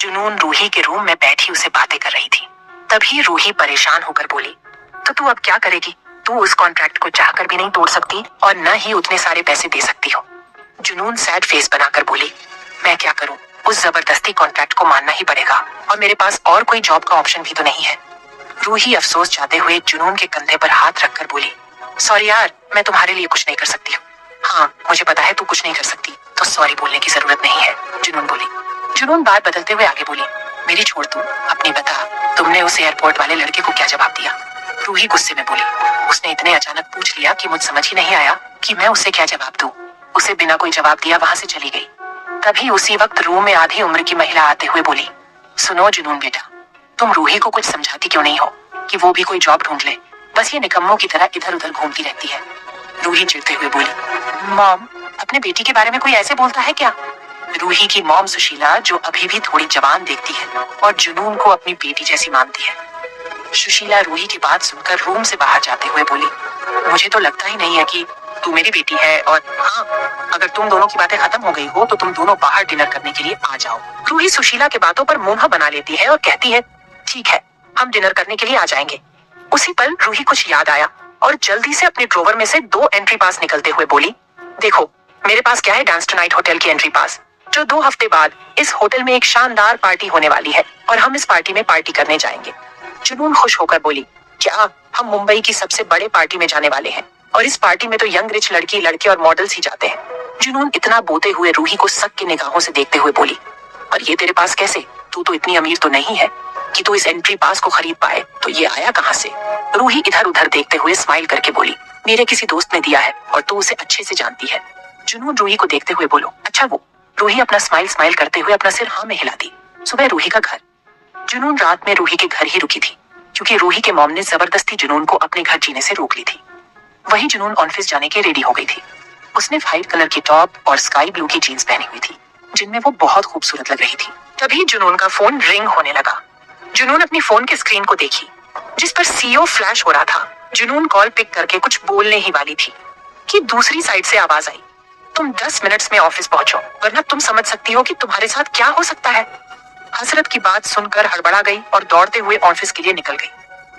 जुनून रूही के रूम में बैठी उसे बातें कर रही थी। तभी रूही परेशान होकर बोली, तो तू अब क्या करेगी? तू उस कॉन्ट्रैक्ट को चाहकर भी नहीं तोड़ सकती और न ही उतने सारे पैसे दे सकती हो। जुनून सैड फेस बनाकर बोली, मैं क्या करूं? उस जबरदस्ती कॉन्ट्रैक्ट को मानना ही पड़ेगा और मेरे पास और कोई जॉब का ऑप्शन भी तो नहीं है। रूही अफसोस जाते हुए जुनून के कंधे पर हाथ रखकर बोली, सॉरी यार, मैं तुम्हारे लिए कुछ नहीं कर सकती हूँ। हाँ, मुझे पता है तू कुछ नहीं कर सकती, तो सॉरी बोलने की जरूरत नहीं है, जुनून बोली। जुनून बात बदलते हुए आगे बोली, मेरी छोड़ तू, अपनी बता, तुमने उस एयरपोर्ट वाले लड़के को क्या जवाब दिया? रूही गुस्से में बोली, उसने इतने अचानक पूछ लिया कि मुझे समझ ही नहीं आया कि मैं उसे क्या जवाब दूं। उसे बिना कोई जवाब दिया वहां से चली गई। तभी उसी वक्त रूम में आधी उम्र की महिला आते हुए बोली, सुनो जुनून बेटा, तुम रूही को कुछ समझाती क्यों नहीं हो कि वो भी कोई जॉब ढूंढ ले? बस ये निकम्मों की तरह इधर उधर घूमती रहती है। रूही चिढ़ते हुए बोली, मॉम, अपने बेटी के बारे में कोई ऐसे बोलता है क्या? रूही की मॉम सुशीला, जो अभी भी थोड़ी जवान देखती है और जुनून को अपनी बेटी जैसी मानती है। सुशीला रूही की बात सुनकर रूम से बाहर जाते हुए बोली, मुझे तो लगता ही नहीं है कि तू मेरी बेटी है, और हाँ, अगर तुम दोनों की बातें खत्म हो गई हो तो तुम दोनों बाहर डिनर करने के लिए आ जाओ। रूही सुशीला के बातों पर मुंह बना लेती है और कहती है, ठीक है, हम डिनर करने के लिए आ जाएंगे। उसी पल रूही कुछ याद आया और जल्दी से अपने ड्रॉवर में से 2 एंट्री पास निकलते हुए बोली, देखो, मेरे पास क्या है, डांस टुनाइट होटल की एंट्री पास, जो 2 हफ्ते बाद इस होटल में एक शानदार पार्टी होने वाली है और हम इस पार्टी में पार्टी करने जाएंगे। जुनून खुश होकर बोली, क्या हम मुंबई की सबसे बड़े पार्टी में जाने वाले हैं? और इस पार्टी में तो यंग रिच लड़की लड़के और मॉडल्स ही जाते हैं। जुनून इतना बोते हुए रूही को शक की निगाहों से देखते हुए बोली, और ये तेरे पास कैसे? तू तो इतनी अमीर तो नहीं है कि तू इस एंट्री पास को खरीद पाए, तो ये आया कहाँ से? रूही इधर उधर देखते हुए स्माइल करके बोली, मेरे किसी दोस्त ने दिया है और तू उसे अच्छे से जानती है। जुनून रूही को देखते हुए बोलो, अच्छा वो? रूही अपना स्माइल करते हुए अपना सिर हाँ में हिला दी। सुबह रूही का घर। जुनून रात में रूही के घर ही रुकी थी, क्योंकि रूही के मॉम ने जबरदस्ती जुनून को अपने घर जीने से रोक ली थी। वही जुनून ऑफिस जाने के रेडी हो गई थी। उसने व्हाइट कलर की टॉप और स्काई ब्लू की जीन्स पहनी हुई थी, जिनमें वो बहुत खूबसूरत लग रही थी। तभी जुनून का फोन रिंग होने लगा। जुनून अपनी फोन की स्क्रीन को देखी, जिस पर सीओ फ्लैश हो रहा था। जुनून कॉल पिक करके कुछ बोलने ही वाली थी कि दूसरी साइड से आवाज आई, तुम 10 मिनट्स में ऑफिस पहुंचो, वरना तुम समझ सकती हो कि तुम्हारे साथ क्या हो सकता है। हसरत की बात सुनकर हड़बड़ा गई और दौड़ते हुए ऑफिस के लिए निकल गई।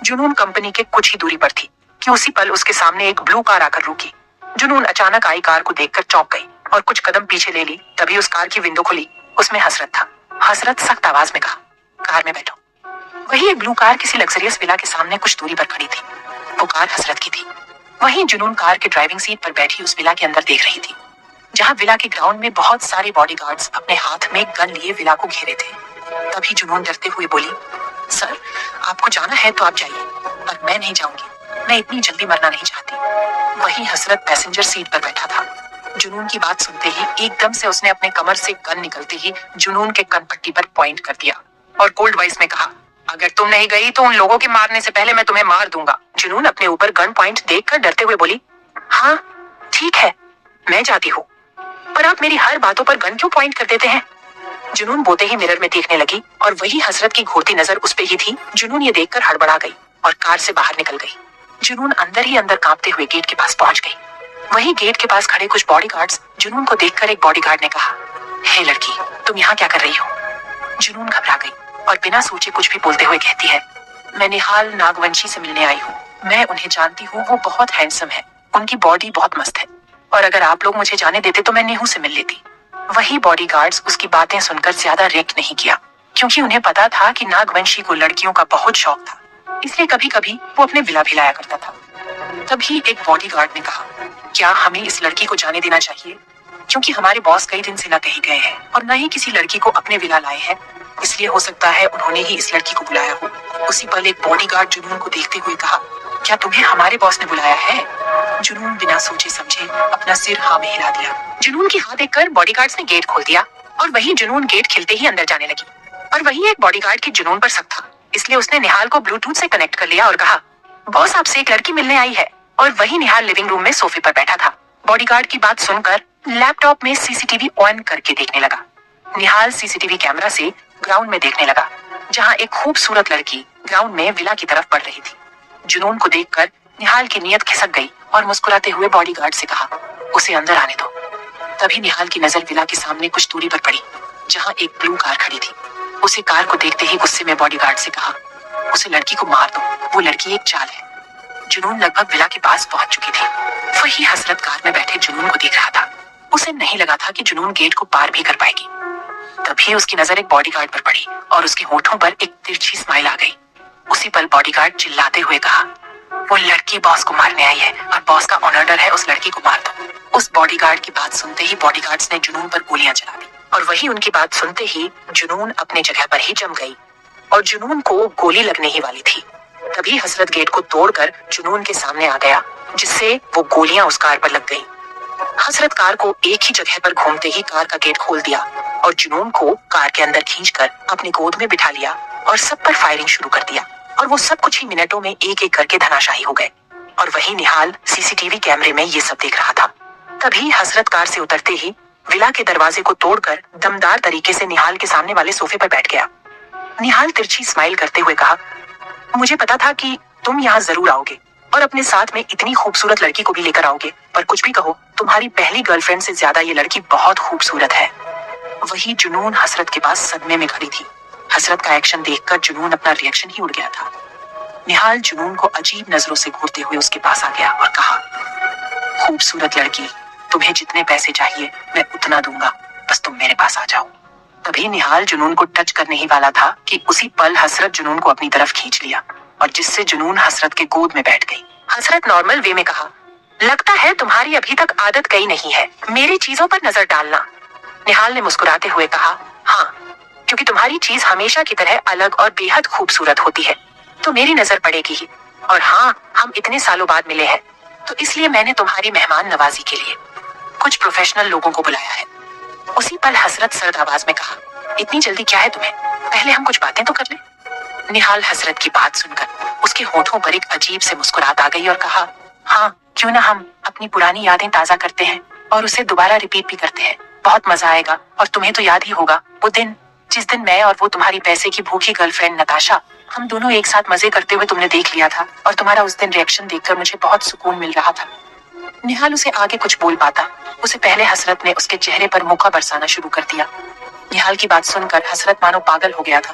जुनून कंपनी के कुछ ही दूरी पर थी कि उसी पल उसके सामने एक ब्लू कार आकर रुकी। जुनून अचानक आई कार को देखकर चौंक गई और कुछ कदम पीछे ले ली। तभी उस कार की विंडो खुली, उसमें हसरत था। हसरत सख्त आवाज में कहा, कार में बैठो। वही एक ब्लू कार किसी लग्जरियस विला के सामने कुछ दूरी पर खड़ी थी। वो कार हसरत की थी। वहीं जुनून कार के ड्राइविंग सीट पर बैठी उस विला के अंदर देख रही थी, जहां विला के ग्राउंड में बहुत सारे बॉडीगार्ड्स अपने हाथ में गन लिए विला को घेरे थे। तभी जुनून डरते हुए बोली, सर, आपको जाना है तो आप जाइए, पर मैं नहीं जाऊंगी, मैं इतनी जल्दी मरना नहीं चाहती। वहीं हसरत पैसेंजर सीट पर बैठा था। जुनून की बात सुनते ही एकदम से उसने अपने कमर से गन निकलते ही जुनून के कनपट्टी पर पॉइंट कर दिया और कोल्ड वॉइस में कहा, अगर तुम नहीं गई तो उन लोगों के मारने से पहले मैं तुम्हें मार दूंगा। जुनून अपने ऊपर गन पॉइंट देखकर डरते हुए बोली, हाँ ठीक है, मैं जाती हूँ, पर आप मेरी हर बातों पर गन क्यों पॉइंट कर देते हैं? जुनून बोते ही मिरर में देखने लगी और वही हसरत की घूरती नजर उस पे ही थी। जुनून ये देखकर हड़बड़ा गई और कार से बाहर निकल गई। जुनून अंदर ही अंदर कांपते हुए गेट के पास पहुंच गई। वहीं गेट के पास खड़े कुछ बॉडीगार्ड्स जुनून को देखकर एक बॉडीगार्ड ने कहा, हे लड़की, तुम यहाँ क्या कर रही हो? जुनून घबरा गई और बिना सोचे कुछ भी बोलते हुए कहती है, मैं निहाल नागवंशी से मिलने आई हूँ। मैं उन्हें जानती हूँ, वो बहुत हैंडसम है, उनकी बॉडी बहुत मस्त है, और अगर आप लोग मुझे जाने देते तो मैं नेहू से मिल लेती। वही बॉडीगार्ड्स उसकी बातें सुनकर ज्यादा रिएक्ट नहीं किया, क्योंकि उन्हें पता था कि नागवंशी को लड़कियों का बहुत शौक था, इसलिए कभी कभी वो अपने विला भी लाया करता था। तभी एक बॉडीगार्ड ने कहा, क्या हमें इस लड़की को जाने देना चाहिए? क्योंकि हमारे बॉस कई दिन से न कहीं गए हैं और न ही किसी लड़की को अपने विला लाए हैं, इसलिए हो सकता है उन्होंने ही इस लड़की को बुलाया हो। उसी पल एक बॉडीगार्ड जुनून को देखते हुए कहा, क्या तुम्हें हमारे बॉस ने बुलाया है? जुनून बिना सोचे समझे अपना सिर हाँ में हिला दिया। जुनून की हाँ देखकर बॉडीगार्ड्स ने गेट खोल दिया और वही जुनून गेट खिलते ही अंदर जाने लगी। और वही एक बॉडीगार्ड की जुनून पर शक था, इसलिए उसने निहाल को ब्लूटूथ से कनेक्ट कर लिया और कहा, बॉस आपसे एक लड़की मिलने आई है। और वही निहाल लिविंग रूम में सोफे पर बैठा था। बॉडीगार्ड की बात सुनकर लैपटॉप में सीसीटीवी ऑन करके देखने लगा। निहाल सीसीटीवी कैमरा से ग्राउंड में देखने लगा, जहां एक खूबसूरत लड़की ग्राउंड में विला की तरफ बढ़ रही थी। जुनून को देखकर निहाल की नीयत खिसक गई और मुस्कुराते हुए बॉडीगार्ड से कहा, उसे अंदर आने दो। तभी निहाल की नजर विला के सामने कुछ दूरी पर पड़ी, जहां एक ब्लू कार खड़ी थी। उसे कार को देखते ही गुस्से में बॉडीगार्ड से कहा, उसे लड़की को मार दो, वो लड़की एक चाल है। जुनून लगभग विला के पास पहुंच चुकी थी। वही हसरत कार में बैठे जुनून को देख रहा था। उसे नहीं लगा था कि जुनून गेट को पार भी कर पाएगी। तभी उसकी नजर एक बॉडीगार्ड पर पड़ी और उसके होठों पर एक तिरछी स्माइल आ गई। उसी पल बॉडीगार्ड चिल्लाते हुए कहा, वो लड़की बॉस को मारने आई है और बॉस का ऑर्डर है उस लड़की को मार दो। उस बॉडीगार्ड की बात सुनते ही बॉडीगार्ड्स ने जुनून पर गोलियां चला दी और वही उनकी बात सुनते ही जुनून अपने जगह पर ही जम गई और जुनून को गोली लगने ही वाली थी। तभी हसरत गेट को तोड़कर जुनून के सामने आ गया, जिससे वो गोलियां उस कार पर लग गई। हसरत कार को एक ही जगह पर घूमते ही कार का गेट खोल दिया और जुनून को कार के अंदर खींचकर अपनी गोद में बिठा लिया और सब पर फायरिंग शुरू कर दिया और वो सब कुछ ही मिनटों में एक एक करके धराशायी हो गए। और वही निहाल सीसीटीवी कैमरे में ये सब देख रहा था। तभी हसरत कार से उतरते ही विला के दरवाजे को तोड़कर दमदार तरीके से निहाल के सामने वाले सोफे पर बैठ गया। निहाल तिरछी स्माइल करते हुए कहा, मुझे पता था कि तुम यहाँ जरूर आओगे और अपने साथ में इतनी खूबसूरत लड़की को भी लेकर आओगे, पर कुछ भी कहो, तुम्हारी पहली गर्लफ्रेंड से ज्यादा ये लड़की बहुत खूबसूरत है। वही जुनून हसरत के पास सदमे में खड़ी थी। हसरत का एक्शन देखकर जुनून अपना रिएक्शन ही उड़ गया था। निहाल जुनून को अजीब नजरों से घूरते हुए उसके पास आ गया और कहा, खूबसूरत लड़की, तुम्हें जितने पैसे चाहिए मैं उतना दूंगा, बस तुम मेरे पास आ जाओ। तभी निहाल जुनून को टच करने ही वाला था कि उसी पल हसरत जुनून को अपनी तरफ खींच लिया और जिससे जुनून हसरत के गोद में बैठ गई। हसरत नॉर्मल वे में कहा, लगता है तुम्हारी अभी तक आदत गई नहीं है मेरी चीजों पर नजर डालना। निहाल ने मुस्कुराते हुए कहा, हाँ, क्योंकि तुम्हारी चीज हमेशा की तरह अलग और बेहद खूबसूरत होती है तो मेरी नजर पड़ेगी ही। और हाँ, हम इतने सालों बाद मिले हैं तो इसलिए मैंने तुम्हारी मेहमान नवाजी के लिए कुछ प्रोफेशनल लोगों को बुलाया है। उसी पल हसरत सर्द आवाज में कहा, इतनी जल्दी क्या है तुम्हें, पहले हम कुछ बातें तो कर लें। निहाल हसरत की बात सुनकर उसके होठों पर एक अजीब से मुस्कुराहट आ गई और कहा, हाँ, क्यों ना हम अपनी पुरानी यादें ताजा करते हैं और उसे दोबारा रिपीट भी करते हैं, बहुत मजा आएगा। और तुम्हें तो याद ही होगा वो दिन जिस दिन मैं और वो तुम्हारी पैसे की भूखी गर्लफ्रेंड नताशा, हम दोनों एक साथ मजे करते हुए तुमने देख लिया था और तुम्हारा उस दिन रिएक्शन देखकर मुझे बहुत सुकून मिल रहा था। निहाल उसे आगे कुछ बोल पाता उसे पहले हसरत ने उसके चेहरे पर मुक्का बरसाना शुरू कर दिया। निहाल की बात सुनकर हसरत मानो पागल हो गया था।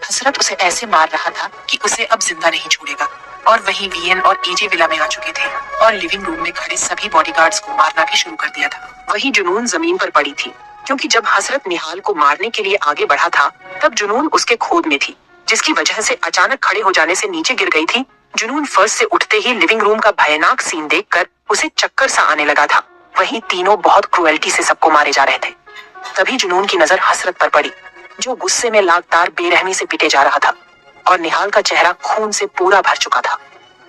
हसरत उसे ऐसे मार रहा था कि उसे अब जिंदा नहीं छोड़ेगा। और वही वीएन और एजे विला में आ चुके थे और लिविंग रूम में खड़े सभी बॉडीगार्ड्स को मारना भी शुरू कर दिया था। वही जुनून जमीन पर पड़ी थी, क्योंकि जब हसरत निहाल को मारने के लिए आगे बढ़ा था तब जुनून उसके खोद में थी, जिसकी वजह से अचानक खड़े हो जाने से नीचे गिर गई थी। जुनून फर्श से उठते ही लिविंग रूम का भयानक सीन देखकर उसे चक्कर सा आने लगा था। वहीं तीनों बहुत क्रूएल्टी से सबको मारे जा रहे थे। तभी जुनून की नजर हसरत पर पड़ी, जो गुस्से में लगातार बेरहमी से पीटे जा रहा था और निहाल का चेहरा खून से पूरा भर चुका था।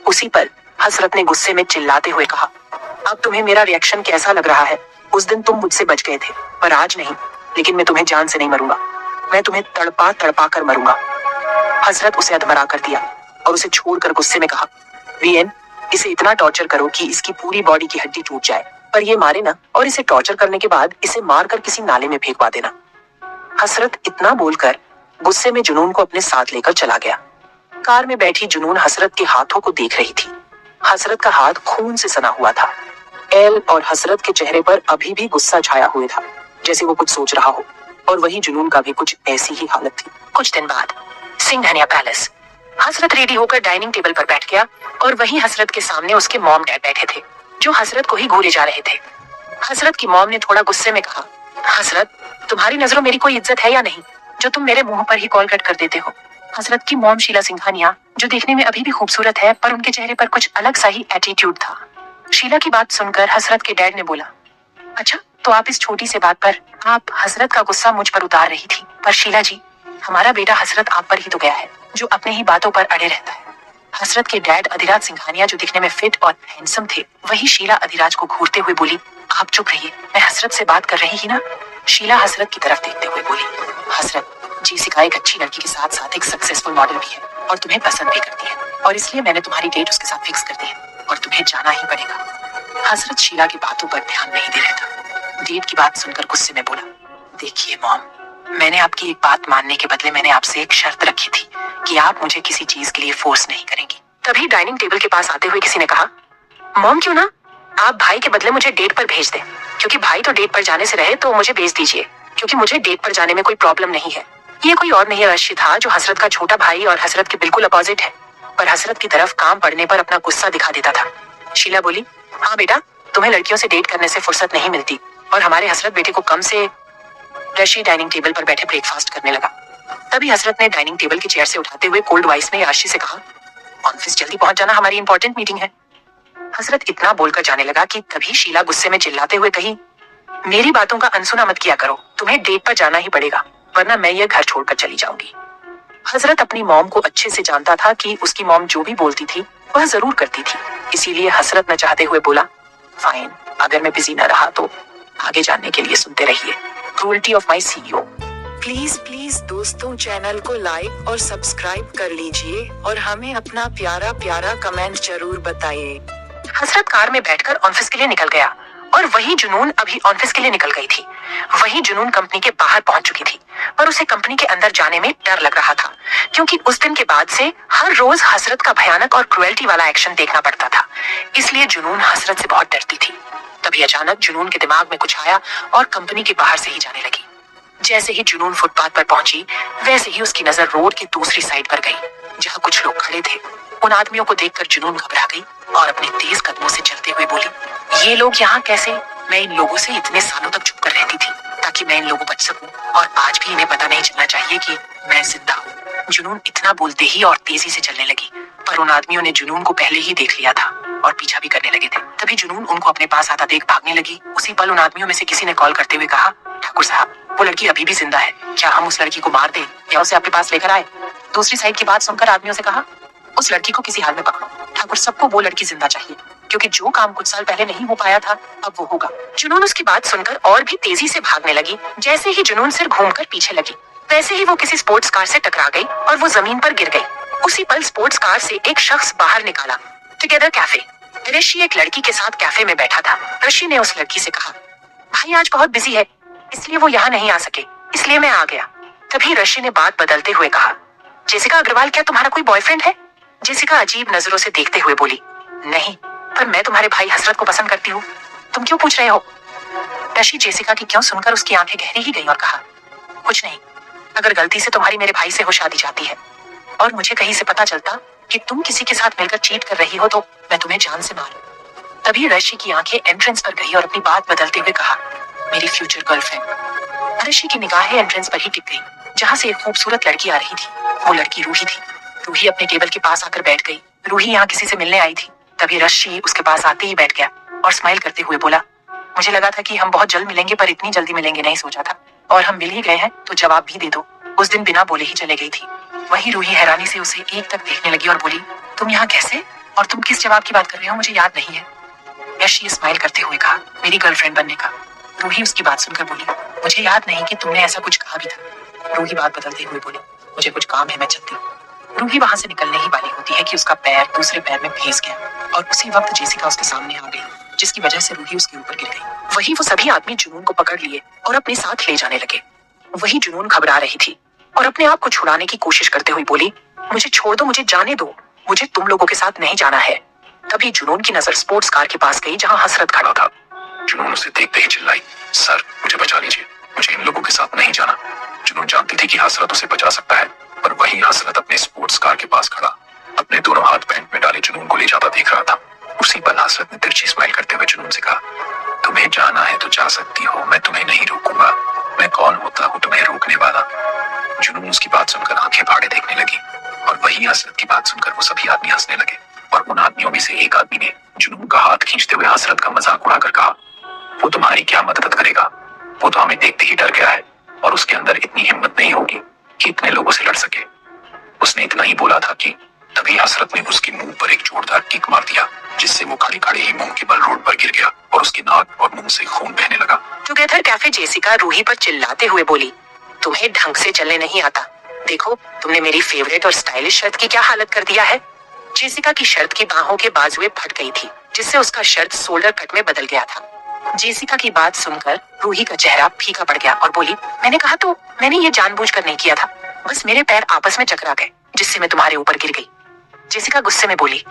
उसी पर हसरत ने गुस्से में चिल्लाते हुए कहा, अब तुम्हें मेरा रिएक्शन कैसा लग रहा है? उस दिन तुम मुझसे बच गए थे, पर आज नहीं। लेकिन मैं तुम्हें जान से नहीं मरूंगा, मैं तुम्हें तड़पा तड़पा कर मरूंगा। हसरत उसे अधमरा कर दिया और उसे छोड़कर गुस्से में कहा, वीएन, इसे इतना टॉर्चर करो कि इसकी पूरी बॉडी की हड्डी टूट जाए, पर ये मारे ना, और इसे टॉर्चर करने के बाद इसे मारकर किसी नाले में फेंकवा देना। हसरत इतना बोलकर गुस्से में जुनून को अपने साथ लेकर चला गया। कार में बैठी जुनून हसरत के हाथों को देख रही थी। हसरत का हाथ खून से सना हुआ था। एल और हसरत के चेहरे पर अभी भी गुस्सा छाया हुआ था, जैसे वो कुछ सोच रहा हो, और वही जुनून का भी कुछ ऐसी ही हालत थी। कुछ दिन बाद सिंघनिया पैलेस। हसरत रेडी होकर डाइनिंग टेबल पर बैठ गया और वहीं हसरत के सामने उसके मॉम डैड बैठे थे, जो हसरत को ही घूरे जा रहे थे। हसरत की मॉम ने थोड़ा गुस्से में कहा, हसरत, तुम्हारी नजरों मेरी कोई इज्जत है या नहीं, जो तुम मेरे मुंह पर ही कॉल कट कर देते हो? हसरत की मॉम शीला सिंघानिया, जो देखने में अभी भी खूबसूरत है, पर उनके चेहरे पर कुछ अलग सा ही एटीट्यूड था। शीला की बात सुनकर हसरत के डैड ने बोला, अच्छा, तो आप इस छोटी सी बात पर आप हसरत का गुस्सा मुझ पर उतार रही थी, पर शीला जी, हमारा बेटा हसरत आप पर ही तो गया है, जो अपने ही बातों पर अड़े रहता है। हसरत के डैड अधिराज सिंघानिया, जो दिखने में फिट और हैंडसम थे, वही शीला अधिराज को घूरते हुए बोली, आप चुप रहिए, मैं हसरत से बात कर रही ही ना। शीला हसरत की तरफ देखते हुए बोली, हसरत, जेसिका एक अच्छी लड़की के साथ साथ एक सक्सेसफुल मॉडल भी है और तुम्हें पसंद भी करती है, और इसलिए मैंने तुम्हारी डेट उसके साथ फिक्स कर दी है और तुम्हें जाना ही पड़ेगा। हसरत शीला की बातों पर ध्यान नहीं दे रहा था। डेट की बात सुनकर गुस्से में बोला, देखिए मॉम, मैंने आपकी एक बात मानने के बदले मैंने आपसे एक शर्त रखी थी कि आप मुझे किसी चीज के लिए फोर्स नहीं करेंगी। तभी डाइनिंग टेबल के पास आते हुए किसी ने कहा, मॉम, क्यों ना आप भाई के बदले मुझे डेट पर भेज दें, क्योंकि भाई तो डेट पर जाने से रहे तो मुझे भेज दीजिए, क्योंकि मुझे डेट पर जाने में कोई प्रॉब्लम नहीं है। ये कोई और नहीं अर्शी था जो हसरत का छोटा भाई और हसरत के बिल्कुल अपोजिट है, पर हसरत की तरफ काम पड़ने पर अपना गुस्सा दिखा देता था। शीला बोली, हाँ बेटा, तुम्हें लड़कियों से डेट करने से फुर्सत नहीं मिलती और हमारे हसरत बेटे को कम से। अर्शी डाइनिंग टेबल पर बैठे ब्रेकफास्ट करने लगा। तभी हसरत ने डाइनिंग टेबल की चेयर से उठाते हुए कोल्ड वॉइस में अर्शी से कहा, ऑफिस जल्दी पहुंच जाना, हमारी इंपॉर्टेंट मीटिंग है। हसरत इतना बोलकर जाने लगा कि तभी शीला गुस्से में चिल्लाते हुए कही, मेरी बातों का अनसुना मत किया करो, तुम्हें डेट पर जाना ही पड़ेगा, वरना मैं ये घर छोड़कर चली जाऊंगी। हजरत अपनी मॉम को अच्छे से जानता था कि उसकी मॉम जो भी बोलती थी वह जरूर करती थी, इसीलिए हसरत न चाहते हुए बोला, फाइन, अगर मैं बिजी न रहा तो आगे जानने के लिए सुनते रहिए। Cruelty of my CEO. Please please दोस्तों, चैनल को लाइक और सब्सक्राइब कर लीजिए और हमें अपना प्यारा प्यारा कमेंट जरूर बताइए। हसरत कार में बैठकर ऑफिस के लिए निकल गया और वही जुनून अभी ऑफिस के लिए निकल गई थी। वही जुनून कंपनी के बाहर पहुंच चुकी थी, पर उसे कंपनी के अंदर जाने में डर लग रहा था, क्योंकि उस दिन के बाद से हर रोज हसरत का भयानक और क्रुएल्टी वाला एक्शन देखना पड़ता था, इसलिए जुनून हसरत से बहुत डरती थी। तभी अचानक जुनून के दिमाग में कुछ आया और कंपनी के बाहर से ही जाने लगी। जैसे ही जुनून फुटपाथ पर पहुंची, वैसे ही उसकी नजर रोड की दूसरी साइड पर गई, जहां कुछ लोग खड़े थे। उन आदमियों को देखकर जुनून घबरा गई और अपने तेज कदमों से चलते हुए बोली, ये लोग यहाँ कैसे? मैं इन लोगों से इतने सालों तक छुप कर रहती थी ताकि मैं इन लोगों बच सकूं, और आज भी इन्हें पता नहीं चलना चाहिए कि मैं जिंदा हूँ। जुनून इतना बोलते ही और तेजी से चलने लगी, पर उन आदमियों ने जुनून को पहले ही देख लिया था और पीछा भी करने लगे थे। तभी जुनून उनको अपने पास आता देख भागने लगी। उसी पल उन आदमियों में से किसी ने कॉल करते हुए कहा, ठाकुर साहब, वो लड़की अभी भी जिंदा है, क्या हम उस लड़की को मार दें या उसे आपके पास लेकर आए? दूसरी साइड की बात सुनकर आदमियों से कहा, उस लड़की को किसी हाल में पकड़ो, ठाकुर सबको वो लड़की जिंदा चाहिए, क्योंकि जो काम कुछ साल पहले नहीं हो पाया था अब वो होगा। जुनून उसकी बात सुनकर और भी तेजी से भागने लगी। जैसे ही जुनून सिर घूमकर पीछे लगी, वैसे ही वो किसी स्पोर्ट्स कार से टकरा गई और वो जमीन पर गिर गई। उसी पल स्पोर्ट्स कार से एक शख्स बाहर निकाला। Together cafe. ऋषि एक लड़की के साथ कैफे में बैठा था। ऋषि ने उस लड़की से कहा, भाई आज बहुत बिजी है, इसलिए वो यहाँ नहीं आ सके, इसलिए मैं आ गया। तभी ऋषि ने बात बदलते हुए कहा, जेसिका अग्रवाल, क्या तुम्हारा कोई बॉयफ्रेंड है? जेसिका अजीब नजरों से देखते हुए बोली, नहीं, पर मैं तुम्हारे भाई हसरत को पसंद करती हूँ, तुम क्यों पूछ रहे हो? ऋषि जेसिका की क्यों सुनकर उसकी आंखें गहरी ही गई और कहा, कुछ नहीं, अगर गलती से तुम्हारी मेरे भाई से हो शादी जाती है और मुझे कहीं से पता चलता कि तुम किसी के साथ मिलकर चीट कर रही हो तो मैं तुम्हें जान से मारूं। तभी ऋषि की आंखें एंट्रेंस पर गई और अपनी बात बदलते हुए कहा, मेरी फ्यूचर गर्लफ्रेंड। ऋषि की निगाहें एंट्रेंस पर ही टिक गई, जहां से एक खूबसूरत लड़की आ रही थी। वो लड़की रूही थी। रूही अपने टेबल के पास आकर बैठ गई। रूही यहाँ किसी से मिलने आई थी। तभी ऋषि उसके पास आते ही बैठ गया और स्माइल करते हुए बोला, मुझे लगा था कि हम बहुत जल्द मिलेंगे, पर इतनी जल्दी मिलेंगे नहीं सोचा था, और हम मिल ही गए हैं तो जवाब भी दे दो। उस दिन बिना बोले ही चले गई थी। वही रूही हैरानी से उसे एक तक देखने लगी और बोली, तुम यहाँ कैसे, और तुम किस जवाब की बात कर रहे हो, मुझे याद नहीं है। ऋषि स्माइल करते हुए कहा, मेरी गर्लफ्रेंड बनने का। रूही उसकी बात सुनकर बोली, मुझे याद नहीं कि तुमने ऐसा कुछ कहा भी था। रूही बात बदलते हुए बोली, मुझे कुछ काम है, मैं चलती हूँ। रूही वहां से निकलने ही वाली होती है कि उसका पैर दूसरे पैर में फंस गया और उसी वक्त जेसिका उसके सामने आ गई, जिसकी वजह से रूही उसके ऊपर गिर गई। वही वो सभी आदमी जुनून को पकड़ लिए और अपने साथ ले जाने लगे। वही जुनून घबरा रही थी और अपने आप को छुड़ाने की कोशिश करते हुए बोली, मुझे छोड़ दो, मुझे जाने दो, मुझे तुम लोगों के साथ नहीं जाना है। तभी जुनून की नजर स्पोर्ट्स कार के पास गई जहां हसरत खड़ा था। जुनून उसे देखते ही चिल्लाई, सर मुझे बचा लीजिए, मुझे इन लोगों के साथ नहीं जाना। जुनून जानती थी कि हसरत उसे बचा सकता है, पर वही हसरत अपने स्पोर्ट्स कार के पास खड़ा अपने दोनों हाथ पैंट में डाले जुनून को ले जाता देख रहा था। उसी पल हसरत ने तिरछी स्माइल करते हुए जुनून से कहा, तुम्हें जाना है तो जा सकती हो, मैं तुम्हें नहीं रोकूंगा। मैं कौन होता हूँ तुम्हें रोकने वाला? जुनून उसकी बात सुनकर आंखें फाड़े देखने लगी और वही हसरत की बात सुनकर वो सभी आदमी हंसने लगे। और उन आदमियों में से एक आदमी ने जुनून का हाथ खींचते हुए हसरत का मजाक उड़ाकर कहा, वो तुम्हारी क्या मदद करेगा, वो तो हमें देखते ही डर गया है और उसके अंदर इतनी हिम्मत नहीं होगी कि इतने लोगों से लड़ सके। उसने इतना ही बोला था कि तभी हसरत ने उसके मुंह पर एक जोरदार किक मार दिया, जिससे वो खड़े खड़े ही मुंह के बल रोड पर गिर गया और उसकी नाक और मुंह से खून बहने लगा। टुगेदर कैफे जेसिका रूही पर चिल्लाते हुए बोली, तुम्हें ढंग से चलने नहीं आता, देखो तुमने मेरी फेवरेट और स्टाइलिश शर्ट की क्या हालत कर दिया है। जेसिका की शर्ट की बाहों के बाजुएं फट गई थी, जिससे उसका शर्ट शोल्डर कट में बदल गया था। जेसिका की बात सुनकर रूही का चेहरा फीका पड़ गया और बोली, मैंने कहा तो मैंने ये जानबूझकर नहीं किया था, बस मेरे पैर आपस में टकरा गए जिससे मैं तुम्हारे ऊपर गिर गई। जेसिका गुस्से में बोली,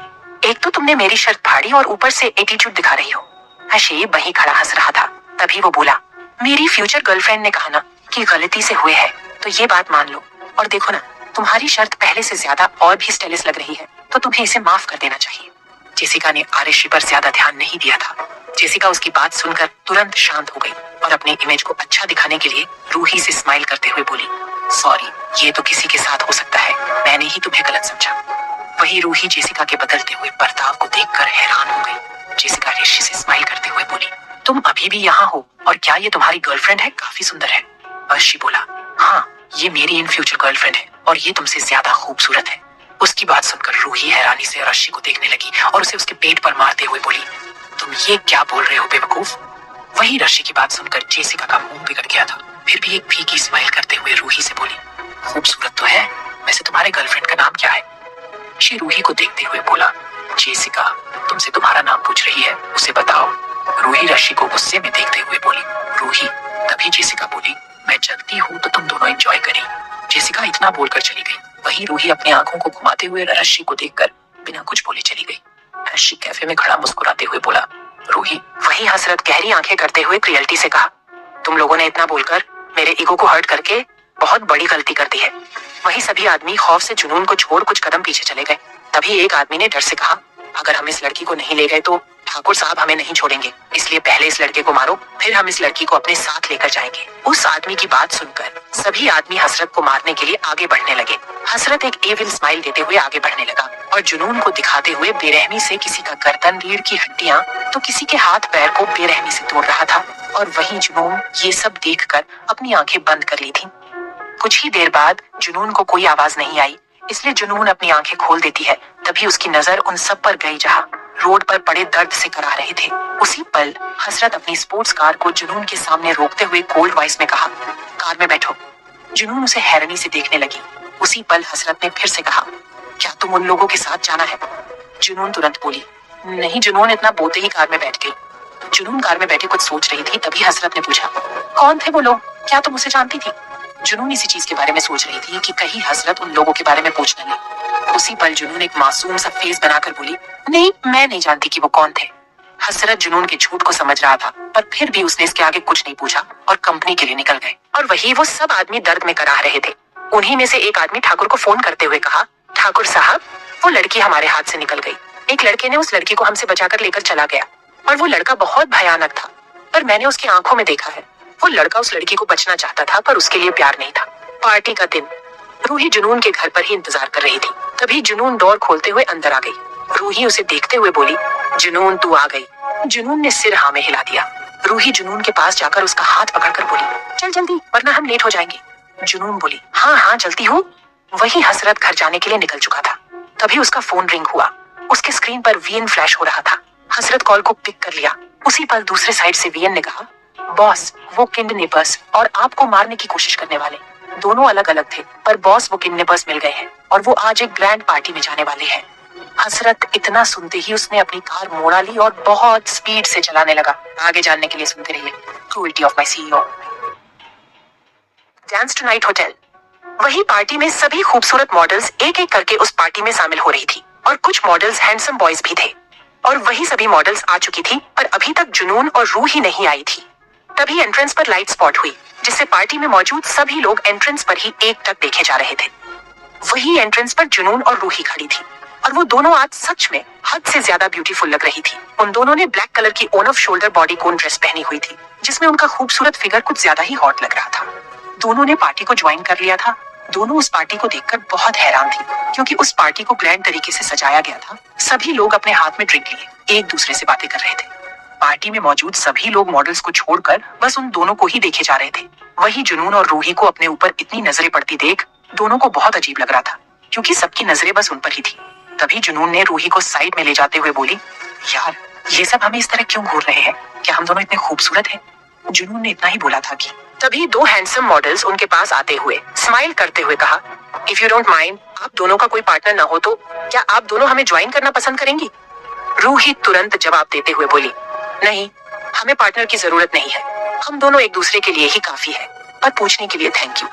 एक तो तुमने मेरी शर्ट फाड़ी और ऊपर से एटीट्यूड दिखा रही हो। हशीब वहीं खड़ा हंस रहा था। तभी वो बोला, मेरी फ्यूचर गर्लफ्रेंड ने कहा ना कि गलती से हुए है, तो ये बात मान लो और देखो ना, तुम्हारी शर्त पहले से ज्यादा और भी स्टाइलिश लग रही है, तो तुम्हें इसे माफ कर देना चाहिए। जेसिका ने आरुषि पर ज्यादा ध्यान नहीं दिया था। जेसिका उसकी बात सुनकर तुरंत शांत हो गई और अपने इमेज को अच्छा दिखाने के लिए रूही से स्माइल करते हुए बोली, सॉरी, ये तो किसी के साथ हो सकता है, मैंने ही तुम्हें गलत समझा। वही रूही जेसिका के बदलते हुए बर्ताव को देखकर हैरान हो गई। जेसिका ऋषि से स्माइल करते हुए बोली, तुम अभी भी यहाँ हो और क्या ये तुम्हारी गर्लफ्रेंड है? काफी सुंदर है। अर्शी बोला, हाँ, ये मेरी इन फ्यूचर गर्लफ्रेंड है और ये तुमसे ज्यादा खूबसूरत है। उसकी बात सुनकर रूही हैरानी से अर्शी को देखने लगी और उसे उसके पेट पर मारते हुए बोली, तुम ये क्या बोल रहे हो बेवकूफ? वही अर्शी की बात सुनकर जेसिका का मुंह बिगड़ गया था, फिर भी एक फीकी स्माइल करते हुए रूही से बोली, खूबसूरत तो है, वैसे तुम्हारे गर्लफ्रेंड का नाम क्या है? शी रूही को देखते हुए बोला, जेसिका तुमसे तुम्हारा नाम पूछ रही है, उसे बताओ। रूही अर्शी को गुस्से में देखते हुए बोली, रूही। तभी जेसिका बोली, मैं चलती हूँ तो तुम दोनों एंजॉय करें। जेसिका इतना बोलकर चली गई। वही रूही अपनी आंखों को घुमाते हुए अर्शी को देखकर बिना कुछ बोले चली गई। अर्शी कैफे में खड़ा मुस्कुराते हुए बोला, रूही। वही हसरत गहरी आंखें करते हुए क्रियल्टी से कहा, तुम लोगों ने इतना बोलकर मेरे ईगो को हर्ट करके बहुत बड़ी गलती कर दी है। वही सभी आदमी खौफ से जुनून को छोड़ कुछ कदम पीछे चले गए। तभी एक आदमी ने डर से कहा, अगर हम इस लड़की को नहीं ले गए तो ठाकुर साहब हमें नहीं छोड़ेंगे, इसलिए पहले इस लड़के को मारो, फिर हम इस लड़की को अपने साथ लेकर जाएंगे। उस आदमी की बात सुनकर सभी आदमी हसरत को मारने के लिए आगे बढ़ने लगे। हसरत एक एविल स्माइल देते हुए आगे बढ़ने लगा और जुनून को दिखाते हुए बेरहमी से किसी का गर्दन, रीढ़ की हड्डियां तो किसी के हाथ पैर को बेरहमी से तोड़ रहा था। और वहीं जुनून ये सब देखकर अपनी आंखें बंद कर ली थी। कुछ ही देर बाद जुनून को कोई आवाज नहीं आई, इसलिए जुनून अपनी आंखें खोल देती है। तभी उसकी नजर उन सब पर गई जहां रोड पर पड़े दर्द से करा रहे थे। उसी पल हसरत अपनी स्पोर्ट्स कार को जुनून के सामने रोकते हुए कोल्ड वॉइस में कहा, कार में बैठो। जुनून उसे हैरानी से देखने लगी। उसी पल हसरत ने फिर से कहा, क्या तुम उन लोगों के साथ जाना है? जुनून तुरंत बोली, नहीं। जुनून इतना बोलते ही कार में बैठ गई। जुनून कार में बैठे कुछ सोच रही थी। तभी हसरत ने पूछा, कौन थे वो लोग? क्या तुम उसे जानती थी? जुनून इसी चीज के बारे में सोच रही थी कि कहीं हसरत उन लोगों के बारे में पूछ न ले। उसी पल जुनून एक मासूम सा फेस बनाकर बोली, नहीं, मैं नहीं जानती कि वो कौन थे। हसरत जुनून के झूठ को समझ रहा था, पर फिर भी उसने इसके आगे कुछ नहीं पूछा और कंपनी के लिए निकल गए। और वही वो सब आदमी दर्द में कराह रहे थे। उन्हीं में से एक आदमी ठाकुर को फोन करते हुए कहा, ठाकुर साहब, वो लड़की हमारे हाथ से निकल गई। एक लड़के ने उस लड़की को हमसे बचाकर लेकर चला गया और वो लड़का बहुत भयानक था, पर मैंने उसकी आंखों में देखा है। वो लड़का उस लड़की को बचना चाहता था, पर उसके लिए प्यार नहीं था। पार्टी का दिन। रूही जुनून के घर पर ही इंतजार कर रही थी। तभी जुनून डोर खोलते हुए अंदर आ गई। रूही उसे देखते हुए बोली, जुनून तू आ गई। जुनून ने सिर हाँ में हिला दिया। रूही जुनून के पास जाकर उसका हाथ पकड़कर बोली, चल जल्दी, वरना हम लेट हो जाएंगे। जुनून बोली, हाँ हाँ चलती हूँ। वही हसरत घर जाने के लिए निकल चुका था। तभी उसका फोन रिंग हुआ। उसके स्क्रीन पर वीएन फ्लैश हो रहा था। हसरत कॉल को पिक कर लिया। उसी पल दूसरे साइड से वीएन ने कहा, बॉस, वो किडनैपर्स और आपको मारने की कोशिश करने वाले दोनों अलग अलग थे, पर बॉस वो किडनैपर्स मिल गए हैं और वो आज एक ग्रैंड पार्टी में जाने वाले हैं। हसरत इतना सुनते ही उसने अपनी कार मोड़ा ली और बहुत स्पीड से चलाने लगा। आगे जानने के लिए सुनते रहिए cruelty of my CEO. Dance tonight hotel. वही पार्टी में सभी खूबसूरत मॉडल्स एक एक करके उस पार्टी में शामिल हो रही थी और कुछ मॉडल्स हैंडसम बॉयज भी थे। और वही सभी मॉडल्स आ चुकी थी, पर अभी तक जुनून और रूही नहीं आई थी। तभी एंट्रेंस पर लाइट स्पॉट हुई, जिससे पार्टी में मौजूद सभी लोग एंट्रेंस पर ही एकटक देखे जा रहे थे। वही एंट्रेंस पर जुनून और रूही खड़ी थी और वो दोनों आज सच में हद से ज्यादा ब्यूटीफुल लग रही थी। उन दोनों ने ब्लैक कलर की ओन ऑफ शोल्डर बॉडी कोन ड्रेस पहनी हुई थी, जिसमें उनका खूबसूरत फिगर कुछ ज्यादा ही हॉट लग रहा था। दोनों ने पार्टी को ज्वाइन कर लिया था। दोनों उस पार्टी को देखकर बहुत हैरान थी, क्योंकि उस पार्टी को ग्रैंड तरीके से सजाया गया था। सभी लोग अपने हाथ में ड्रिंक लिए एक दूसरे से बातें कर रहे थे। पार्टी में मौजूद सभी लोग मॉडल्स को छोड़कर बस उन दोनों को ही देखे जा रहे थे। वही जुनून और रूही को अपने ऊपर इतनी नजरें पड़ती देख दोनों को बहुत अजीब लग रहा था, क्योंकि सबकी नजरें बस उन पर ही थी। तभी जुनून ने रूही को साइड में ले जाते हुए बोली, यार, ये सब हमें इस तरह क्यों घूर रहे हैं? क्या हम दोनों इतने खूबसूरत हैं? जुनून ने इतना ही बोला था कि तभी दो हैंडसम मॉडल्स उनके पास आते हुए स्माइल करते हुए कहा, इफ यू डोंट माइंड, आप दोनों का कोई पार्टनर ना हो तो क्या आप दोनों हमें ज्वाइन करना पसंद करेंगी? रूही तुरंत जवाब देते हुए बोली, नहीं, हमें पार्टनर की जरूरत नहीं है। हम दोनों एक दूसरे के लिए ही काफी है। पर पूछने के लिए थैंक यू।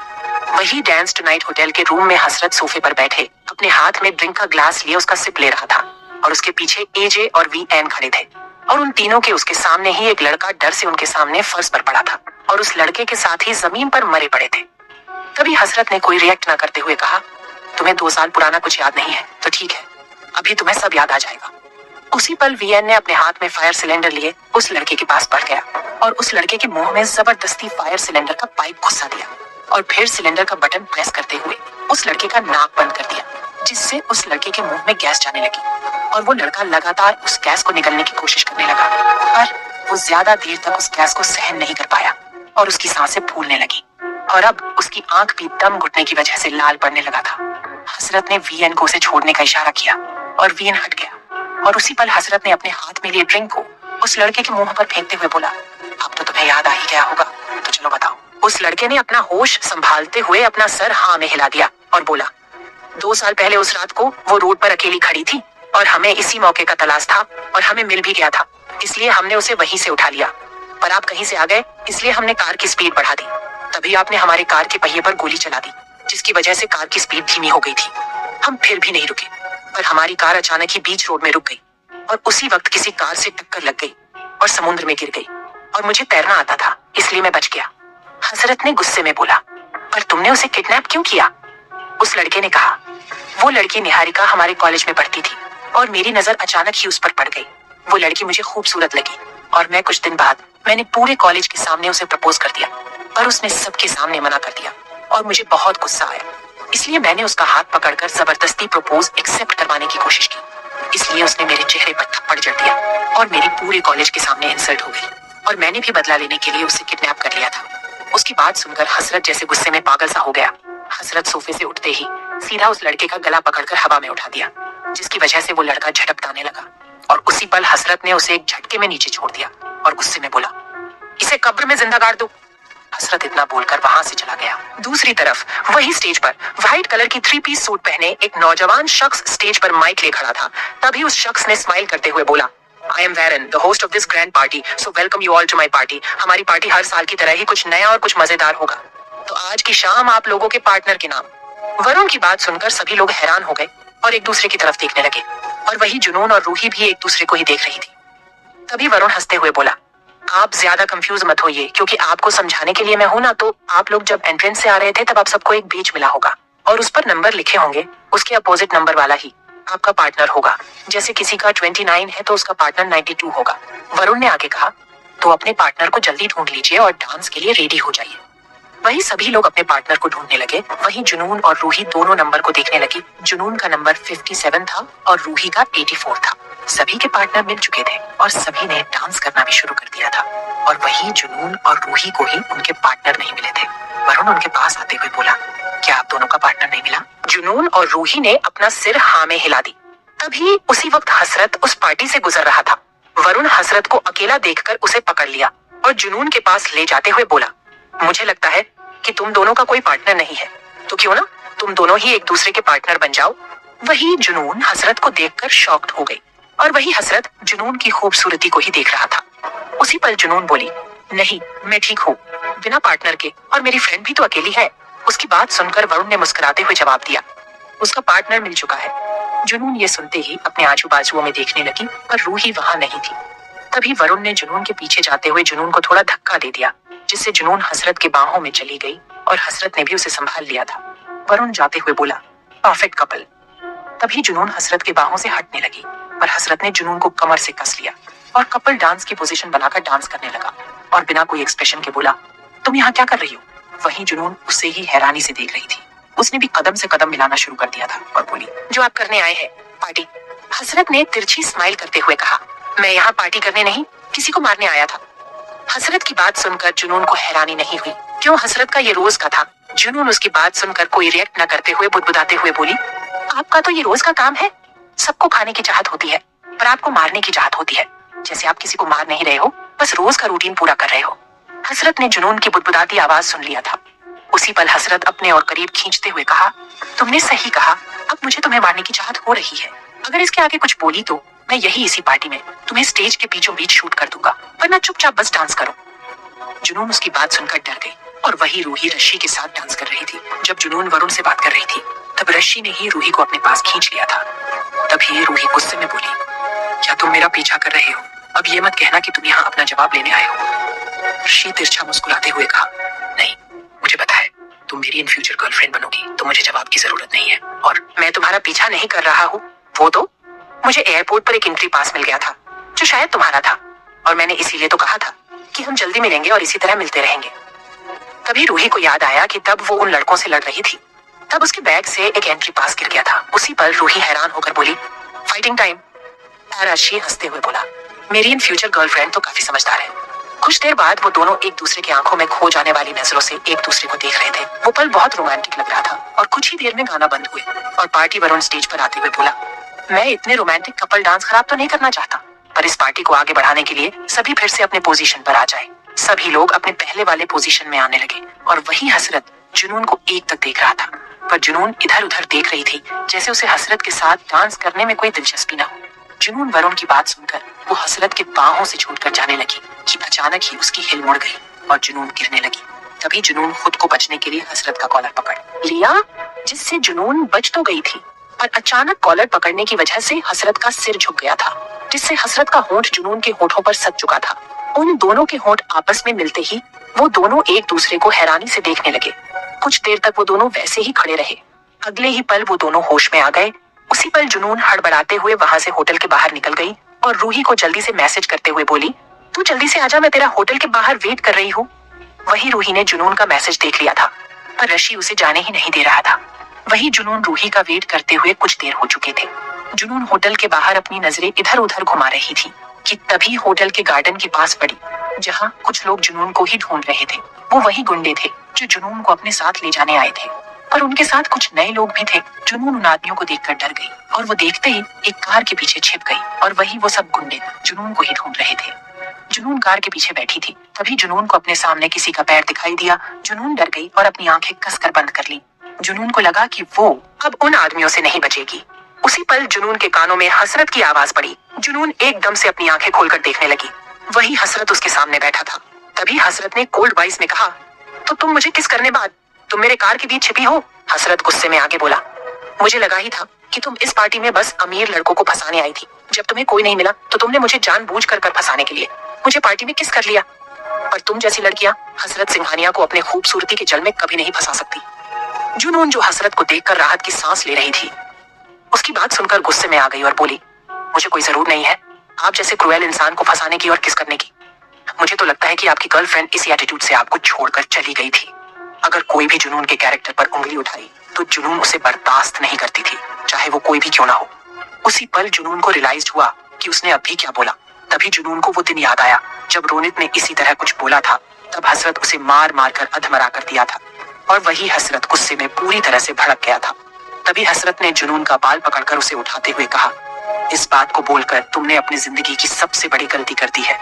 वही डांस टू नाइट होटल के रूम में हसरत सोफे पर बैठे अपने हाथ में ड्रिंक का ग्लास लिए उसका सिप ले रहा था और उसके पीछे एजे और वीएन खड़े थे और उन तीनों के उसके सामने ही एक लड़का डर से उनके सामने फर्श पर पड़ा था और उस लड़के के साथ ही जमीन पर मरे पड़े थे। तभी हसरत ने कोई रिएक्ट ना करते हुए कहा, तुम्हें 2 साल पुराना कुछ याद नहीं है तो ठीक है, अभी तुम्हें सब याद आ जाएगा। उसी पल वीएन ने अपने हाथ में फायर सिलेंडर लिए उस लड़के के पास बढ़ गया और उस लड़के के मुंह में जबरदस्ती फायर सिलेंडर का पाइप घुसा दिया और फिर सिलेंडर का बटन प्रेस करते हुए उस लड़के का नाक बंद कर दिया, जिससे उस लड़के के मुंह में गैस जाने लगी और वो लड़का लगातार उस गैस को निगलने की कोशिश करने लगा, पर वो ज्यादा देर तक उस गैस को सहन नहीं कर पाया और उसकी सांसें फूलने लगी और अब उसकी आंख भी दम घुटने की वजह से लाल पड़ने लगा था। हसरत ने वीएन को उसे छोड़ने का इशारा किया और वीएन हट गया और उसी पल हसरत ने अपने हाथ में लिए ड्रिंक को उस लड़के के मुंह पर फेंकते हुए बोला, अब तो तुम्हें याद आ ही गया होगा, तो चलो बताओ। उस लड़के ने अपना होश संभालते हुए अपना सर हाँ में हिला दिया और बोला, 2 साल पहले उस रात को वो रोड पर अकेली खड़ी थी और हमें इसी मौके का तलाश था और हमें मिल भी गया था, इसलिए हमने उसे वहीं से उठा लिया, पर आप कहीं से आ गए इसलिए हमने कार की स्पीड बढ़ा दी। तभी आपने हमारे कार के पहिए पर गोली चला दी, जिसकी वजह से कार की स्पीड धीमी हो गई थी। हम फिर भी नहीं रुके, पर हमारी कार अचानक ही बीच रोड में रुक गई और उसी वक्त किसी कार से टक्कर लग गई और समुद्र में गिर गई और मुझे तैरना आता था इसलिए मैं बच गया। हसरत ने गुस्से में बोला, पर तुमने उसे किडनैप क्यों किया? उस लड़के ने कहा, वो लड़की निहारिका हमारे कॉलेज में पढ़ती थी और मेरी नजर अचानक ही उस पर पड़ गई। वो लड़की मुझे खूबसूरत लगी और मैं कुछ दिन बाद मैंने पूरे कॉलेज के सामने उसे प्रपोज कर दिया, पर उसने सबके सामने मना कर दिया और मुझे बहुत गुस्सा आया, इसलिए मैंने उसका हाथ पकड़कर जबरदस्ती प्रपोज एक्सेप्ट करवाने की कोशिश की। इसलिए उसने मेरे चेहरे पर थप्पड़ जड़ दिया और मेरी पूरे कॉलेज के सामने इंसल्ट हो गई और मैंने भी बदला लेने के लिए उसे किडनैप कर लिया था। उसकी बात सुनकर हसरत जैसे गुस्से में पागल सा हो गया। हसरत सोफे से उठते ही सीधा उस लड़के का गला पकड़कर हवा में उठा दिया, जिसकी वजह से वो लड़का झटपटाने लगा और उसी पल हसरत ने उसे एक झटके में नीचे छोड़ दिया और गुस्से में बोला, इसे कब्र में जिंदा गाड़ दो। हसरत इतना बोलकर वहां से चला गया। दूसरी तरफ वही स्टेज पर व्हाइट कलर की 3 पीस सूट पहने एक नौजवान शख्स स्टेज पर माइक ले खड़ा था। तभी उस शख्स ने स्माइल करते हुए बोला, I am Warren, the host of this grand party, so welcome you all to my party. हमारी पार्टी हर साल की तरह ही कुछ नया और कुछ मजेदार होगा, तो आज की शाम आप लोगों के पार्टनर के नाम। वरुण की बात सुनकर सभी लोग हैरान हो गए और एक दूसरे की तरफ देखने लगे और वही जुनून और रूही भी एक दूसरे को ही देख रही थी। तभी वरुण हंसते हुए बोला, आप ज्यादा कंफ्यूज मत होइए, क्योंकि आपको समझाने के लिए मैं हूं ना। तो आप लोग जब एंट्रेंस से आ रहे थे तब आप सबको एक बेच मिला होगा और उस पर नंबर लिखे होंगे, उसके अपोजिट नंबर वाला ही आपका पार्टनर होगा। जैसे किसी का 29 है तो उसका पार्टनर 92 होगा। वरुण ने आगे कहा, तो अपने पार्टनर को जल्दी ढूंढ लीजिए और डांस के लिए रेडी हो जाइए। वही सभी लोग अपने पार्टनर को ढूंढने लगे। वही जुनून और रूही दोनों नंबर को देखने लगी। जुनून का नंबर 57 था और रूही का 84 था। सभी के पार्टनर मिल चुके थे और सभी ने डांस करना भी शुरू कर दिया था और वही जुनून और रूही को ही उनके पार्टनर नहीं मिले थे। वरुण उनके पास आते हुए बोला, क्या आप दोनों का पार्टनर नहीं मिला? जुनून और रूही ने अपना सिर हाँ में हिला दी। तभी उसी वक्त हसरत उस पार्टी से गुजर रहा था। वरुण हसरत को अकेला देखकर उसे पकड़ लिया और जुनून के पास ले जाते हुए बोला, मुझे लगता है कि तुम दोनों का कोई पार्टनर नहीं है, तो क्यों ना तुम दोनों ही एक दूसरे के पार्टनर बन जाओ। वही जुनून हसरत को देखकर शॉक्ड हो गई और वही हसरत जुनून की खूबसूरती को ही देख रहा था। उसी पल जुनून बोली, नहीं मैं ठीक हूँ बिना पार्टनर के, और मेरी फ्रेंड भी तो अकेली है। उसकी बात सुनकर वरुण ने मुस्कुराते हुए जवाब दिया, उसका पार्टनर मिल चुका है। जुनून ये सुनते ही अपने आजू बाजुओं में देखने लगी, पर रूही वहां नहीं थी। तभी वरुण ने जुनून के पीछे जाते हुए जुनून को थोड़ा धक्का दे दिया, जिससे जुनून हसरत के बाहों में चली गई और हसरत ने भी उसे संभाल लिया था। वरुण जाते हुए बोला, परफेक्ट कपल। तभी जुनून हसरत के बाहों से हटने लगी, पर हसरत ने जुनून को कमर से कस लिया और कपल डांस की पोजीशन बनाकर डांस करने लगा और बिना कोई एक्सप्रेशन के बोला, तुम यहाँ क्या कर रही हो? वहीं जुनून उसे ही हैरानी से देख रही थी। उसने भी कदम से कदम मिलाना शुरू कर दिया था और बोली, जो आप करने आए हैं पार्टी। हसरत ने तिरछी स्माइल करते हुए कहा, मैं यहाँ पार्टी करने नहीं, किसी को मारने आया था। हसरत की बात सुनकर जुनून को हैरानी नहीं हुई, क्यों हसरत का ये रोज का था। जुनून उसकी बात सुनकर कोई रिएक्ट न करते हुए बुदबुदाते हुए बोली, आपका तो ये रोज का काम है। सबको खाने की चाहत होती है, पर आपको मारने की चाहत होती है। जैसे आप किसी को मार नहीं रहे हो, बस रोज का रूटीन पूरा कर रहे हो। हसरत ने जुनून की बुदबुदाती आवाज सुन लिया था। उसी पल हसरत अपने और करीब खींचते हुए कहा, तुमने सही कहा, अब मुझे तुम्हें मारने की चाहत हो रही है। अगर इसके आगे कुछ बोली तो मैं यही इसी पार्टी में तुम्हें स्टेज के बीचों बीच शूट कर दूंगा, वरना चुपचाप बस डांस करो। जुनून उसकी बात सुनकर डर गई और वही रूही रश्मि के साथ डांस कर रही थी। जब जुनून वरुण से बात कर रही थी तब रश्मि ने ही रूही को अपने पास खींच लिया था। तभी रूही गुस्से में बोली, क्या तुम मेरा पीछा कर रहे हो? अब ये मत कहना कि तुम यहाँ अपना जवाब लेने आए हो। रश्मि तिरछा मुस्कुराते हुए कहा, नहीं, मुझे पता है तुम मेरी इन फ्यूचर गर्लफ्रेंड बनोगी तो मुझे जवाब की जरूरत नहीं है। और मैं तुम्हारा पीछा नहीं कर रहा हूँ, वो तो मुझे एयरपोर्ट पर एक एंट्री पास मिल गया था जो शायद तुम्हारा था, और मैंने इसीलिए तो कहा था कि हम जल्दी मिलेंगे और इसी तरह मिलते रहेंगे। तभी रूही को याद आया कि तब वो उन लड़कों से लड़ रही थी, तब उसके बैग से एक एंट्री पास गिर गया था। उसी पर रूही हैरान होकर बोली, फाइटिंग टाइम। अर्शी हंसते हुए बोला, मेरी इन फ्यूचर गर्लफ्रेंड तो काफी समझदार है। कुछ देर बाद वो दोनों एक दूसरे की आंखों में खो जाने वाली नजरों से एक दूसरे को देख रहे थे। वो पल बहुत रोमांटिक लग रहा था और कुछ ही देर में गाना बंद हुए और पार्टी वरुण स्टेज पर आते हुए बोला, मैं इतने रोमांटिक कपल डांस खराब तो नहीं करना चाहता, पर इस पार्टी को आगे बढ़ाने के लिए सभी फिर से अपने पोजीशन पर आ जाए। सभी लोग अपने पहले वाले पोजीशन में आने लगे और वही हसरत जुनून को एक तक देख रहा था, पर जुनून इधर उधर देख रही थी जैसे उसे हसरत के साथ डांस करने में कोई दिलचस्पी न हो। जुनून वरुण की बात सुनकर वो हसरत के बाहों से छूटकर जाने लगी कि अचानक ही उसकी हिल मुड़ गई और जुनून गिरने लगी। तभी जुनून खुद को बचने के लिए हसरत का कॉलर पकड़ लिया, जिससे जुनून बच तो गई थी, पर अचानक कॉलर पकड़ने की वजह से हसरत का सिर झुक गया था, जिससे हसरत का होंठ जुनून के होठों पर सट चुका था। उन दोनों के होंठ आपस में मिलते ही वो दोनों एक दूसरे को हैरानी से देखने लगे। कुछ देर तक वो दोनों वैसे ही खड़े रहे। अगले ही पल वो दोनों होश में आ गए। उसी पल जुनून हड़बड़ाते हुए वहां से होटल के बाहर निकल गई और रूही को जल्दी से मैसेज करते हुए बोली, तू जल्दी से आजा, मैं तेरा होटल के बाहर वेट कर रही हूँ। वही रूही ने जुनून का मैसेज देख लिया था, पर रशी उसे जाने ही नहीं दे रहा था। वही जुनून रूही का वेट करते हुए कुछ देर हो चुके थे। जुनून होटल के बाहर अपनी नजरें इधर उधर घुमा रही थी कि तभी होटल के गार्डन के पास पड़ी, जहाँ कुछ लोग जुनून को ही ढूंढ रहे थे। वो वही गुंडे थे जो जुनून को अपने साथ ले जाने आए थे, पर उनके साथ कुछ नए लोग भी थे। जुनून उन आदमियों को देखकर डर गई और वो देखते ही एक कार के पीछे छिप गई और वही वो सब गुंडे जुनून को ही ढूंढ रहे थे। जुनून कार के पीछे बैठी थी। तभी जुनून को अपने सामने किसी का पैर दिखाई दिया। जुनून डर गई और अपनी आंखें कसकर बंद कर ली। जुनून को लगा कि वो अब उन आदमियों से नहीं बचेगी। उसी पल जुनून के कानों में हसरत की आवाज पड़ी। जुनून एकदम से अपनी आंखें खोलकर देखने लगी। वही हसरत उसके सामने बैठा था। तभी हसरत ने कोल्ड वॉइस में कहा, तो तुम मुझे किस करने बाद तुम मेरे कार के बीच छिपी हो? हसरत गुस्से में आगे बोला, मुझे लगा ही था कि तुम इस पार्टी में बस अमीर लड़कों को फंसाने आई थी। जब तुम्हें कोई नहीं मिला तो तुमने मुझे जानबूझकर कर फंसाने के लिए मुझे पार्टी में किस कर लिया। पर तुम जैसी लड़कियां हसरत सिंघानिया को अपने खूबसूरती के जल में कभी नहीं फंसा सकती। जुनून जो हसरत को देखकर राहत की सांस ले रही थी, उसकी बात सुनकर गुस्से में आ गई और बोली, मुझे कोई जरूरत नहीं है आप जैसे क्रूएल इंसान को फंसाने की और किस करने की। मुझे तो लगता है कि आपकी गर्लफ्रेंड इसी एटीट्यूड से आपको छोड़कर चली गई थी। अगर कोई भी जुनून के कैरेक्टर पर उंगली उठाई तो जुनून उसे बर्दाश्त नहीं करती थी, चाहे वो कोई भी क्यों ना हो। उसी पल जुनून को रियलाइज हुआ कि उसने अभी क्या बोला। तभी जुनून को वो दिन याद आया जब रोनित ने इसी तरह कुछ बोला था। तब हसरत उसे मार मार कर अधमरा कर दिया था और वही हसरत गुस्से में पूरी तरह से भड़क गया था। तभी हसरत ने जुनून का बाल पकड़कर उसे उठाते हुए कहा, इस बात को बोलकर तुमने अपनी जिंदगी की सबसे बड़ी गलती कर दी है।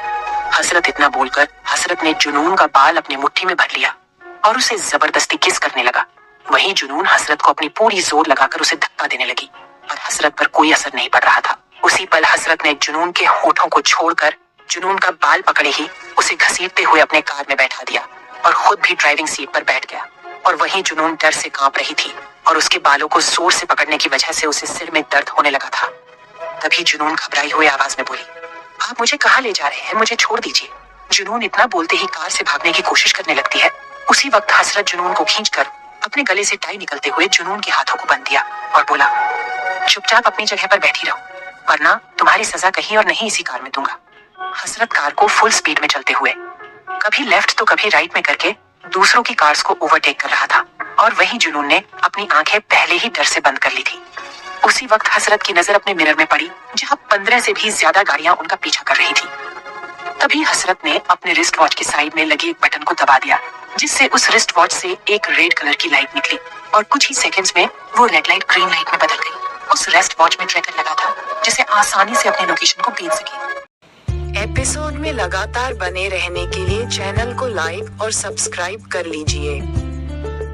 हसरत इतना बोलकर हसरत ने जुनून का बाल अपनी मुट्ठी में भर लिया और उसे जबरदस्ती किस करने लगा। वही जुनून हसरत को अपनी पूरी जोर लगाकर उसे धक्का देने लगी, पर हसरत पर कोई असर नहीं पड़ रहा था। उसी पल हसरत ने जुनून के होठों को छोड़कर जुनून का बाल पकड़े ही उसे घसीटते हुए अपने कार में बैठा दिया और खुद भी ड्राइविंग सीट पर बैठ गया। और वही जुनून डर से कांप रही थी और उसके बालों को जोर से पकड़ने की वजह से उसे सिर में दर्द होने लगा था। तभी जुनून घबराई हुई आवाज में बोली, आप मुझे कहाँ ले जा रहे हैं? मुझे छोड़ दीजिए। जुनून इतना बोलते ही कार से भागने की कोशिश करने लगती है। उसी वक्त हसरत जुनून को खींचकर अपने गले से टाई निकलते हुए जुनून के हाथों को बंध दिया और बोला, चुपचाप अपनी जगह पर बैठी रहो, वरना तुम्हारी सजा कहीं और नहीं इसी कार में दूंगा। हसरत कार को फुल स्पीड में चलते हुए कभी लेफ्ट तो कभी राइट में करके दूसरों की कार्स को ओवरटेक कर रहा था और वही जुनून ने अपनी आंखें पहले ही डर से बंद कर ली थी। उसी वक्त हसरत की नजर अपने मिरर में पड़ी, जहां 15 से भी ज्यादा गाड़ियां उनका पीछा कर रही थी। तभी हसरत ने अपने रिस्ट वॉच की साइड में लगी एक बटन को दबा दिया, जिससे उस रिस्ट वॉच से एक रेड कलर की लाइट निकली और कुछ ही सेकंड्स में वो रेड लाइट ग्रीन लाइट में बदल गई। उस रिस्ट वॉच में ट्रैकर लगा था जिसे आसानी से अपने लोकेशन को भेज सके। एपिसोड में लगातार बने रहने के लिए चैनल को लाइक और सब्सक्राइब कर लीजिए।